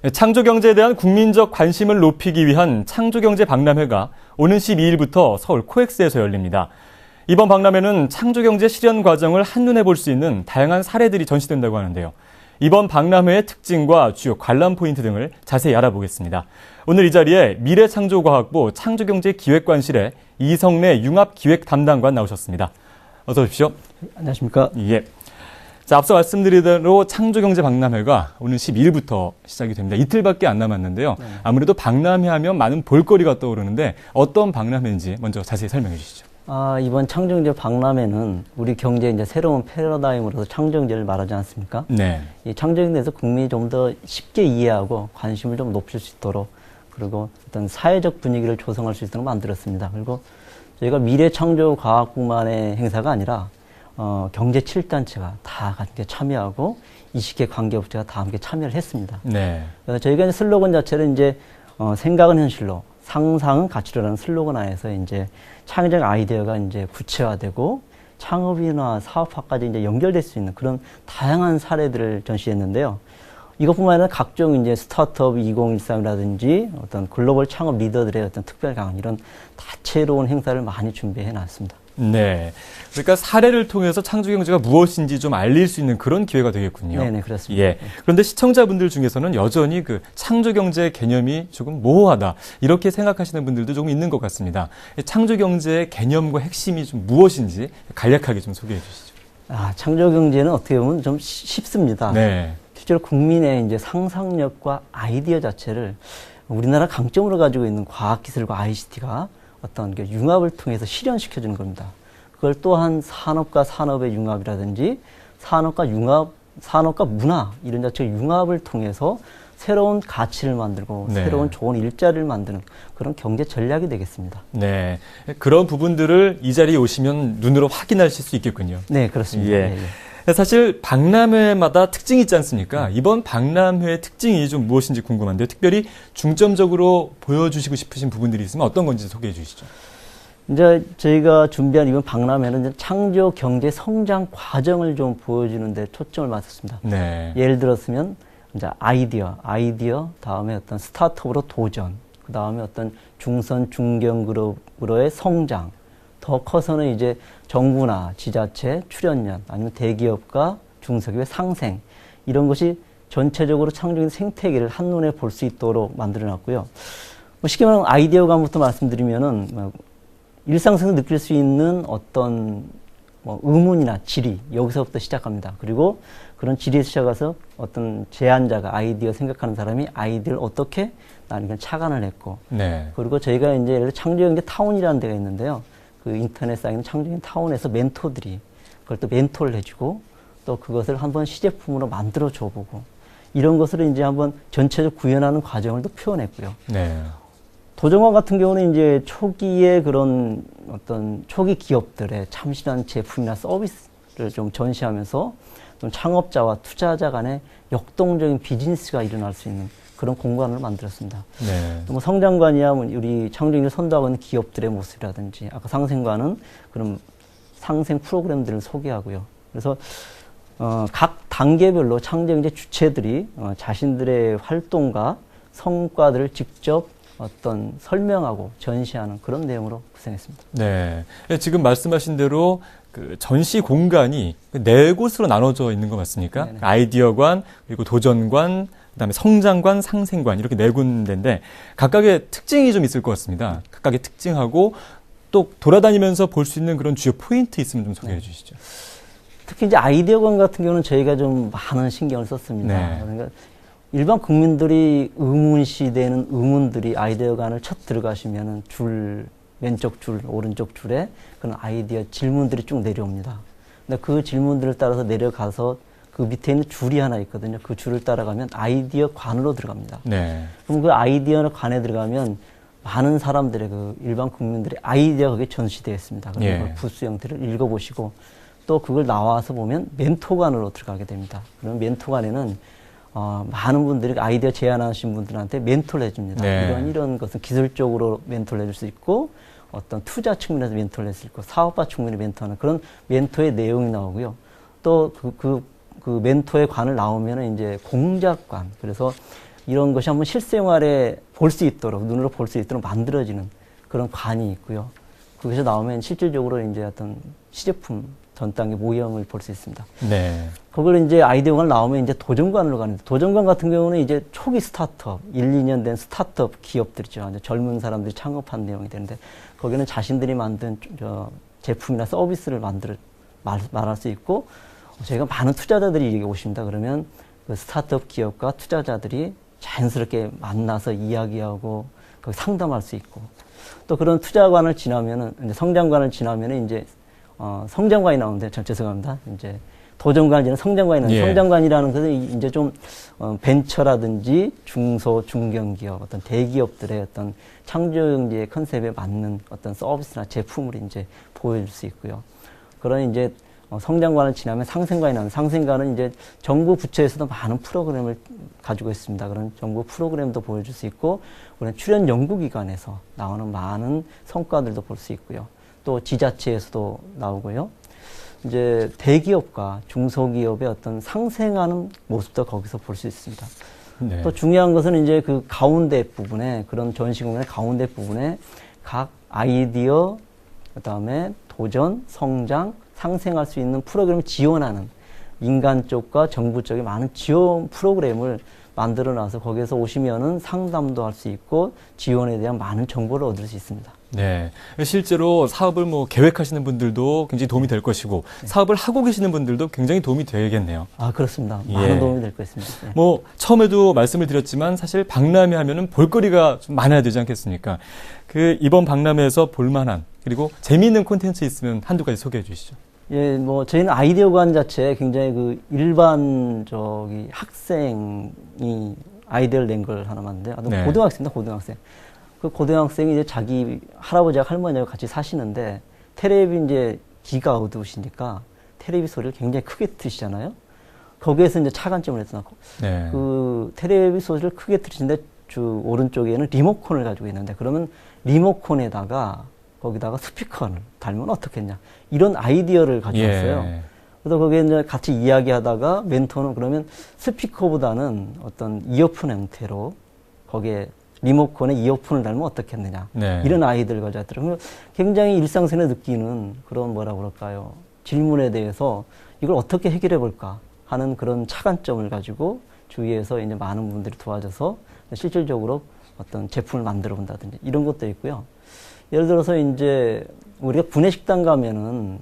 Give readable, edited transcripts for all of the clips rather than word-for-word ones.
창조경제에 대한 국민적 관심을 높이기 위한 창조경제 박람회가 오는 12일부터 서울 코엑스에서 열립니다. 이번 박람회는 창조경제 실현 과정을 한눈에 볼 수 있는 다양한 사례들이 전시된다고 하는데요. 이번 박람회의 특징과 주요 관람 포인트 등을 자세히 알아보겠습니다. 오늘 이 자리에 미래창조과학부 창조경제기획관실의 이성래 융합기획 담당관 나오셨습니다. 어서 오십시오. 안녕하십니까. 예. 자, 앞서 말씀드린 대로 창조경제 박람회가 오는 12일부터 시작이 됩니다. 이틀밖에 안 남았는데요. 네. 아무래도 박람회 하면 많은 볼거리가 떠오르는데 어떤 박람회인지 먼저 자세히 설명해 주시죠. 이번 창조경제 박람회는 우리 경제의 이제 새로운 패러다임으로서 창조경제를 말하지 않습니까? 네. 이 창조경제에 대해서 국민이 좀 더 쉽게 이해하고 관심을 좀 높일 수 있도록, 그리고 어떤 사회적 분위기를 조성할 수 있도록 만들었습니다. 그리고 저희가 미래창조과학부만의 행사가 아니라 경제 7단체가 다 함께 참여하고 20개 관계업체가 다 함께 참여를 했습니다. 네. 그래서 저희가 이제 슬로건 자체를 이제 생각은 현실로, 상상은 가치로라는 슬로건 하에서 이제 창의적 아이디어가 이제 구체화되고 창업이나 사업화까지 이제 연결될 수 있는 그런 다양한 사례들을 전시했는데요. 이것뿐만 아니라 각종 이제 스타트업 2013이라든지 어떤 글로벌 창업 리더들의 어떤 특별 강연, 이런 다채로운 행사를 많이 준비해 놨습니다. 네. 그러니까 사례를 통해서 창조경제가 무엇인지 좀 알릴 수 있는 그런 기회가 되겠군요. 네네, 그렇습니다. 예. 그런데 시청자분들 중에서는 여전히 그 창조경제 개념이 조금 모호하다, 이렇게 생각하시는 분들도 조금 있는 것 같습니다. 창조경제의 개념과 핵심이 좀 무엇인지 간략하게 좀 소개해 주시죠. 창조경제는 어떻게 보면 좀 쉽습니다. 네. 실제로 국민의 이제 상상력과 아이디어 자체를 우리나라 강점으로 가지고 있는 과학기술과 ICT가 어떤 융합을 통해서 실현시켜주는 겁니다. 그걸 또한 산업과 산업의 융합이라든지 산업과 문화 이런 자체의 융합을 통해서 새로운 가치를 만들고 네. 새로운 좋은 일자리를 만드는 그런 경제 전략이 되겠습니다. 네. 그런 부분들을 이 자리에 오시면 눈으로 확인하실 수 있겠군요. 네, 그렇습니다. 예. 네, 네. 사실 박람회마다 특징이 있지 않습니까? 이번 박람회의 특징이 좀 무엇인지 궁금한데요. 특별히 중점적으로 보여주시고 싶으신 부분들이 있으면 어떤 건지 소개해 주시죠. 이제 저희가 준비한 이번 박람회는 이제 창조 경제 성장 과정을 좀 보여주는 데 초점을 맞췄습니다. 네. 예를 들었으면 이제 아이디어 다음에 어떤 스타트업으로 도전, 그 다음에 어떤 중선 중견 그룹으로의 성장, 더 커서는 이제 정부나 지자체, 출연연, 아니면 대기업과 중소기업의 상생, 이런 것이 전체적으로 창조적인 생태계를 한눈에 볼 수 있도록 만들어놨고요. 쉽게 말하면 아이디어감부터 말씀드리면은 일상생활에서 느낄 수 있는 어떤 의문이나 질의, 여기서부터 시작합니다. 그리고 그런 질의에서 시작해서 어떤 제안자가, 아이디어 생각하는 사람이 아이디어를 어떻게 나는 그냥 착안을 했고, 네. 그리고 저희가 이제 예를 들어 창조경제 타운이라는 데가 있는데요. 그 인터넷 사이트 창조경제 타운에서 멘토들이 그걸 또 멘토를 해주고 또 그것을 한번 시제품으로 만들어 줘보고, 이런 것을 이제 한번 전체적으로 구현하는 과정을 또 표현했고요. 네. 도전관 같은 경우는 이제 초기에 그런 어떤 초기 기업들의 참신한 제품이나 서비스를 좀 전시하면서 좀 창업자와 투자자 간의 역동적인 비즈니스가 일어날 수 있는 그런 공간을 만들었습니다. 네. 또 성장관이야 우리 창조경제를 선도하고 있는 기업들의 모습이라든지, 아까 상생관은 그런 상생 프로그램들을 소개하고요. 그래서 각 단계별로 창조경제 주체들이 자신들의 활동과 성과들을 직접 어떤 설명하고 전시하는 그런 내용으로 구성했습니다. 네. 지금 말씀하신 대로 그 전시 공간이 네 곳으로 나눠져 있는 것 맞습니까? 네네. 아이디어관, 그리고 도전관, 그다음에 성장관, 상생관, 이렇게 네 군데인데 각각의 특징이 좀 있을 것 같습니다. 각각의 특징하고 또 돌아다니면서 볼 수 있는 그런 주요 포인트 있으면 좀 소개해 주시죠. 특히 이제 아이디어관 같은 경우는 저희가 좀 많은 신경을 썼습니다. 네. 그러니까 일반 국민들이 의문시되는 의문들이 아이디어관을 첫 들어가시면은 왼쪽 줄, 오른쪽 줄에 그런 아이디어 질문들이 쭉 내려옵니다. 근데 그 질문들을 따라서 내려가서 그 밑에 있는 줄이 하나 있거든요. 그 줄을 따라가면 아이디어 관으로 들어갑니다. 네. 그럼 그 아이디어 관에 들어가면 많은 사람들의 그 일반 국민들의 아이디어가 거기에 전시되어 있습니다. 그래서 예. 그걸 부스 형태를 읽어보시고 또 그걸 나와서 보면 멘토관으로 들어가게 됩니다. 그러면 멘토관에는 많은 분들이 아이디어 제안하신 분들한테 멘토를 해줍니다. 네. 이런 것은 기술적으로 멘토를 해줄 수 있고 어떤 투자 측면에서 멘토를 할 수 있고 사업화 측면에 멘토하는 그런 멘토의 내용이 나오고요. 또 그 멘토의 관을 나오면은 이제 공작관, 그래서 이런 것이 한번 실생활에 볼 수 있도록, 눈으로 볼 수 있도록 만들어지는 그런 관이 있고요. 거기서 나오면 실질적으로 이제 어떤 시제품 전 단계 모형을 볼 수 있습니다. 네. 그걸 이제 아이디어가 나오면 이제 도전관으로 가는데, 도전관 같은 경우는 이제 초기 스타트업, 1, 2년 된 스타트업 기업들이죠. 이제 젊은 사람들이 창업한 내용이 되는데, 거기는 자신들이 만든 제품이나 서비스를 말할 수 있고, 저희가 많은 투자자들이 여기 오십니다. 그러면 그 스타트업 기업과 투자자들이 자연스럽게 만나서 이야기하고 거기 상담할 수 있고, 또 그런 투자관을 지나면은, 이제 성장관을 지나면은 이제 성장관이 나오는데, 죄송합니다. 이제 도전관을 지나면 성장관이 나오는데, 예. 성장관이라는 것은 이제 좀 벤처라든지 중소, 중견기업, 어떤 대기업들의 어떤 창조경제의 컨셉에 맞는 어떤 서비스나 제품을 이제 보여줄 수 있고요. 그런 이제 성장관을 지나면 상생관이 나오는, 상생관은 이제 정부 부처에서도 많은 프로그램을 가지고 있습니다. 그런 정부 프로그램도 보여줄 수 있고, 그런 출연 연구기관에서 나오는 많은 성과들도 볼 수 있고요. 또 지자체에서도 나오고요. 이제 대기업과 중소기업의 어떤 상생하는 모습도 거기서 볼 수 있습니다. 네. 또 중요한 것은 이제 그 가운데 부분에, 그런 전시공간의 가운데 부분에 각 아이디어, 그 다음에 도전, 성장, 상생할 수 있는 프로그램을 지원하는 민간 쪽과 정부 쪽에 많은 지원 프로그램을 만들어 놔서 거기에서 오시면은 상담도 할 수 있고 지원에 대한 많은 정보를 얻을 수 있습니다. 네. 실제로 사업을 계획하시는 분들도 굉장히 도움이 될 것이고, 사업을 하고 계시는 분들도 굉장히 도움이 되겠네요. 아, 그렇습니다. 예. 많은 도움이 될 것 같습니다. 네. 처음에도 말씀을 드렸지만 사실 박람회 하면은 볼거리가 좀 많아야 되지 않겠습니까? 이번 박람회에서 볼만한, 그리고 재미있는 콘텐츠 있으면 한두 가지 소개해 주시죠. 예, 저희는 아이디어관 자체에 굉장히 학생이 아이디어를 낸 걸 하나 만드는데, 네. 고등학생입니다, 고등학생. 그 고등학생이 이제 자기 할아버지와 할머니하고 같이 사시는데, 테레비 이제 귀가 어두우시니까 테레비 소리를 굉장히 크게 틀으시잖아요. 거기에서 이제 차관점을 해서 네. 그 테레비 소리를 크게 틀으시는데 오른쪽에는 리모컨을 가지고 있는데, 그러면 리모컨에다가 거기다가 스피커를 달면 어떻겠냐, 이런 아이디어를 가져왔어요. 예. 그래서 거기에 이제 같이 이야기하다가 멘토는 그러면 스피커보다는 어떤 이어폰 형태로 거기에 리모컨에 이어폰을 달면 어떻겠느냐, 네. 이런 아이디어를 가져왔더라고요. 굉장히 일상생활에 느끼는 그런 질문에 대해서 이걸 어떻게 해결해 볼까 하는 그런 차관점을 가지고 주위에서 이제 많은 분들이 도와줘서 실질적으로 어떤 제품을 만들어 본다든지 이런 것도 있고요. 예를 들어서 이제 우리가 구내식당 가면은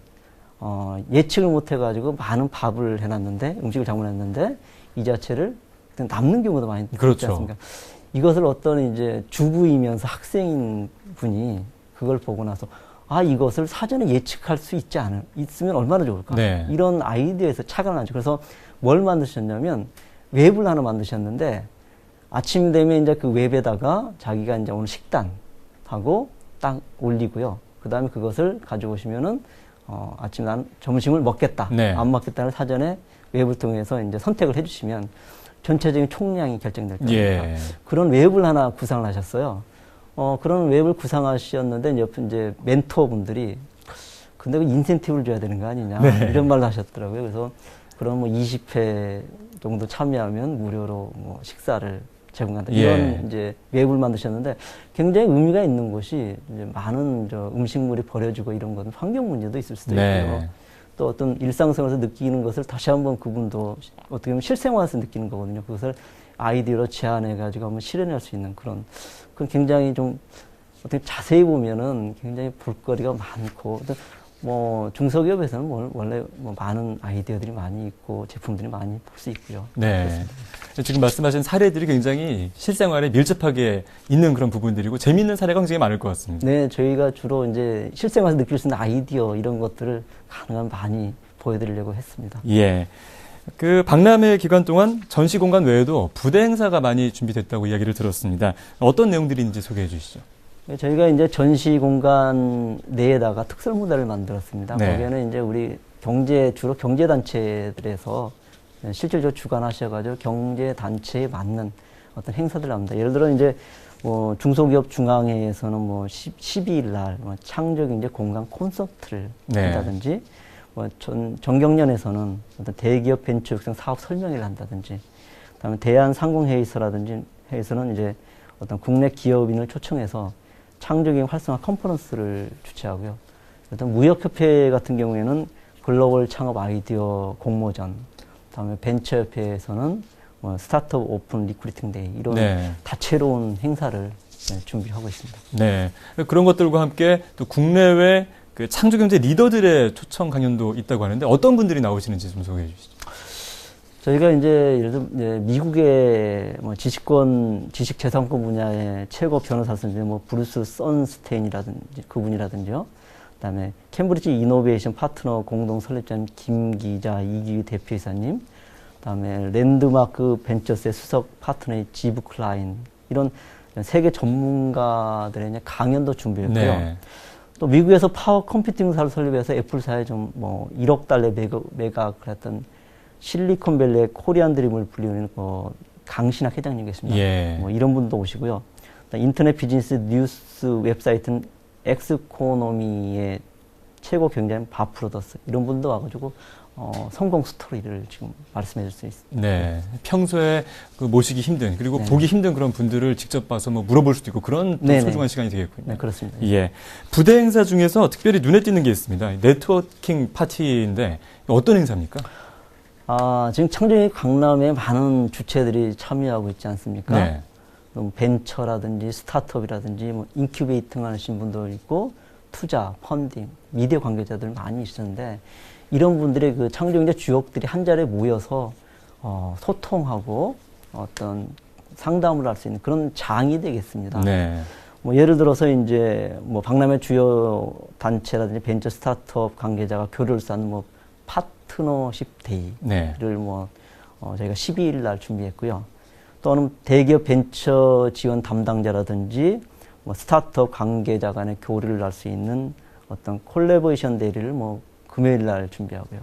예측을 못 해가지고 많은 밥을 해놨는데, 음식을 장만했는데 이 자체를 남는 경우도 많이 있지 그렇죠. 않습니까? 이것을 어떤 이제 주부이면서 학생인 분이 그걸 보고 나서, 아, 이것을 사전에 예측할 수 있으면 얼마나 좋을까? 네. 이런 아이디어에서 착안을 하죠. 그래서 뭘 만드셨냐면 웹을 하나 만드셨는데, 아침 되면 이제 그 웹에다가 자기가 이제 오늘 식단하고 딱 올리고요. 그 다음에 그것을 가져오시면은, 아침 난 점심을 먹겠다, 네. 안 먹겠다를 사전에 웹을 통해서 이제 선택을 해주시면 전체적인 총량이 결정될 겁니다. 예. 그런 웹을 하나 구상을 하셨어요. 그런 웹을 구상하셨는데, 이제 멘토분들이, 근데 그 인센티브를 줘야 되는 거 아니냐, 네. 이런 말을 하셨더라고요. 그래서 그런 20회 정도 참여하면 무료로 식사를 제공한다, 이런 이제 웹을 만드셨는데, 굉장히 의미가 있는 것이 이제 많은 음식물이 버려지고 이런 건 환경 문제도 있을 수도 네. 있고요. 또 어떤 일상생활에서 느끼는 것을 다시 한번 그분도 어떻게 보면 실생활에서 느끼는 거거든요. 그것을 아이디어로 제안해가지고 한번 실현할 수 있는 그건 굉장히 좀 어떻게 자세히 보면은 굉장히 볼거리가 많고, 중소기업에서는 원래 많은 아이디어들이 많이 있고 제품들이 많이 볼 수 있고요. 네. 그렇습니다. 지금 말씀하신 사례들이 굉장히 실생활에 밀접하게 있는 그런 부분들이고 재미있는 사례가 굉장히 많을 것 같습니다. 네, 저희가 주로 이제 실생활에서 느낄 수 있는 아이디어 이런 것들을 가능한 많이 보여드리려고 했습니다. 예. 박람회 기간 동안 전시 공간 외에도 부대 행사가 많이 준비됐다고 이야기를 들었습니다. 어떤 내용들이 있는지 소개해 주시죠. 저희가 이제 전시 공간 내에다가 특설 무대를 만들었습니다. 네. 거기에는 이제 우리 주로 경제단체들에서 실질적으로 주관하셔가지고 경제단체에 맞는 어떤 행사들을 합니다. 예를 들어 이제 중소기업 중앙회에서는 12일 날 창조경제 공간 콘서트를 네. 한다든지, 정경련에서는 어떤 대기업 벤처 육성 사업 설명회를 한다든지, 그다음에 대한상공회의소라든지 회의소는 이제 어떤 국내 기업인을 초청해서 창조경제 활성화 컨퍼런스를 주최하고요. 어떤 무역협회 같은 경우에는 글로벌 창업 아이디어 공모전, 그다음에 벤처협회에서는 스타트업 오픈 리크루팅 데이 이런 네. 다채로운 행사를 준비하고 있습니다. 네. 그런 것들과 함께 또 국내외 그 창조경제 리더들의 초청 강연도 있다고 하는데 어떤 분들이 나오시는지 좀 소개해 주시죠. 저희가 이제 예를 들면 이제 미국의 지식재산권 분야의 최고 변호사 선생님 브루스 선스테인이라든지 그분이라든지요. 그다음에 캠브리지 이노베이션 파트너 공동 설립자님 김 기자 이기휘 대표이사님, 그다음에 랜드마크 벤처스의 수석 파트너의 지브 클라인 이런 세계 전문가들의 이제 강연도 준비했고요. 네. 또 미국에서 파워 컴퓨팅사를 설립해서 애플사에 좀 1억 달러 매각을 했던 실리콘밸리의 코리안 드림을 불리는 강신학 회장님 계십니다. 예. 이런 분도 오시고요. 인터넷 비즈니스 뉴스 웹사이트는 엑스코노미의 최고 경자인 밥 브로더스 이런 분도 와가지고 성공 스토리를 지금 말씀해 줄 수 있습니다. 네. 평소에 그 모시기 힘든 그리고 네. 보기 힘든 그런 분들을 직접 봐서 물어볼 수도 있고 그런 또 네네. 소중한 시간이 되겠군요. 네, 그렇습니다. 예. 부대 행사 중에서 특별히 눈에 띄는 게 있습니다. 네트워킹 파티인데 어떤 행사입니까? 지금 창조경제 강남에 많은 주체들이 참여하고 있지 않습니까? 네. 벤처라든지 스타트업이라든지 인큐베이팅 하시는 분도 있고 투자, 펀딩, 미디어 관계자들 많이 있었는데 이런 분들의 그 창조경제 주역들이 한 자리에 모여서 소통하고 어떤 상담을 할 수 있는 그런 장이 되겠습니다. 네. 예를 들어서 이제 박람회 주요 단체라든지 벤처 스타트업 관계자가 교류를 쌓는 파트너십 데이를 네. 저희가 12일 날 준비했고요. 또는 대기업 벤처 지원 담당자라든지 스타트업 관계자 간의 교류를 할 수 있는 어떤 콜래보레이션 데이를 금요일 날 준비하고요.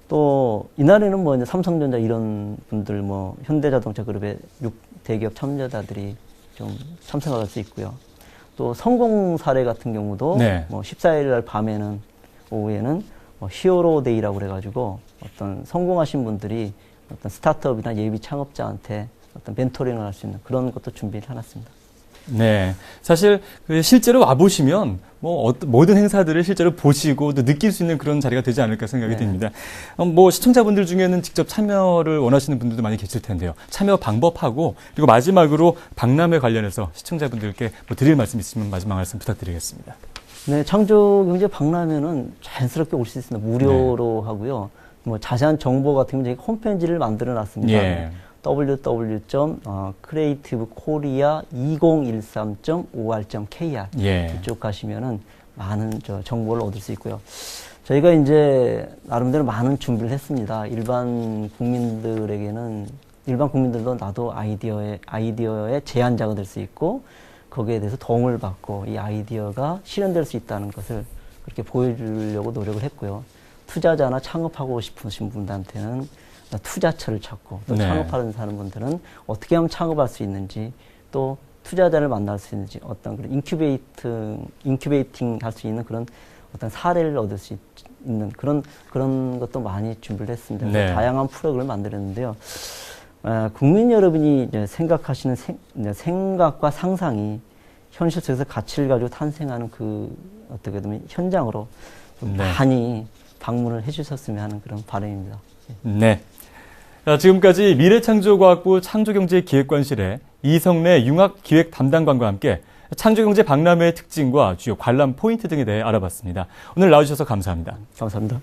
또 이날에는 이제 삼성전자 이런 분들 현대자동차 그룹의 6대기업 참여자들이 좀 참석할 수 있고요. 또 성공 사례 같은 경우도 네. 14일 날 밤에는 오후에는 히어로 데이라고 그래가지고 어떤 성공하신 분들이 어떤 스타트업이나 예비 창업자한테 어떤 멘토링을 할 수 있는 그런 것도 준비를 해놨습니다. 네. 사실 실제로 와보시면 모든 행사들을 실제로 보시고 또 느낄 수 있는 그런 자리가 되지 않을까 생각이 네. 듭니다. 시청자분들 중에는 직접 참여를 원하시는 분들도 많이 계실 텐데요. 참여 방법하고 그리고 마지막으로 박람회 관련해서 시청자분들께 드릴 말씀 있으면 마지막 말씀 부탁드리겠습니다. 네, 창조경제 박람회는 자연스럽게 올 수 있습니다. 무료로 네. 하고요. 자세한 정보 같은 경우는 저희 홈페이지를 만들어 놨습니다. 예. www.creative2013.or.kr 예. 이쪽 가시면은 많은 정보를 얻을 수 있고요. 저희가 이제 나름대로 많은 준비를 했습니다. 일반 국민들도 나도 아이디어의 제안자가 될 수 있고 거기에 대해서 도움을 받고 이 아이디어가 실현될 수 있다는 것을 그렇게 보여주려고 노력을 했고요. 투자자나 창업하고 싶으신 분들한테는 투자처를 찾고 또 네. 창업하는 사는 분들은 어떻게 하면 창업할 수 있는지 또 투자자를 만날 수 있는지 어떤 그런 인큐베이팅 할 수 있는 그런 어떤 사례를 얻을 수 있는 그런 것도 많이 준비를 했습니다. 네. 다양한 프로그램을 만들었는데요. 국민 여러분이 이제 생각하시는 생각과 상상이 현실 속에서 가치를 가지고 탄생하는 어떻게 보면 현장으로 좀 네. 많이 방문을 해주셨으면 하는 그런 바람입니다. 네. 자, 지금까지 미래창조과학부 창조경제기획관실의 이성래 융합기획 담당관과 함께 창조경제 박람회의 특징과 주요 관람 포인트 등에 대해 알아봤습니다. 오늘 나와주셔서 감사합니다. 감사합니다.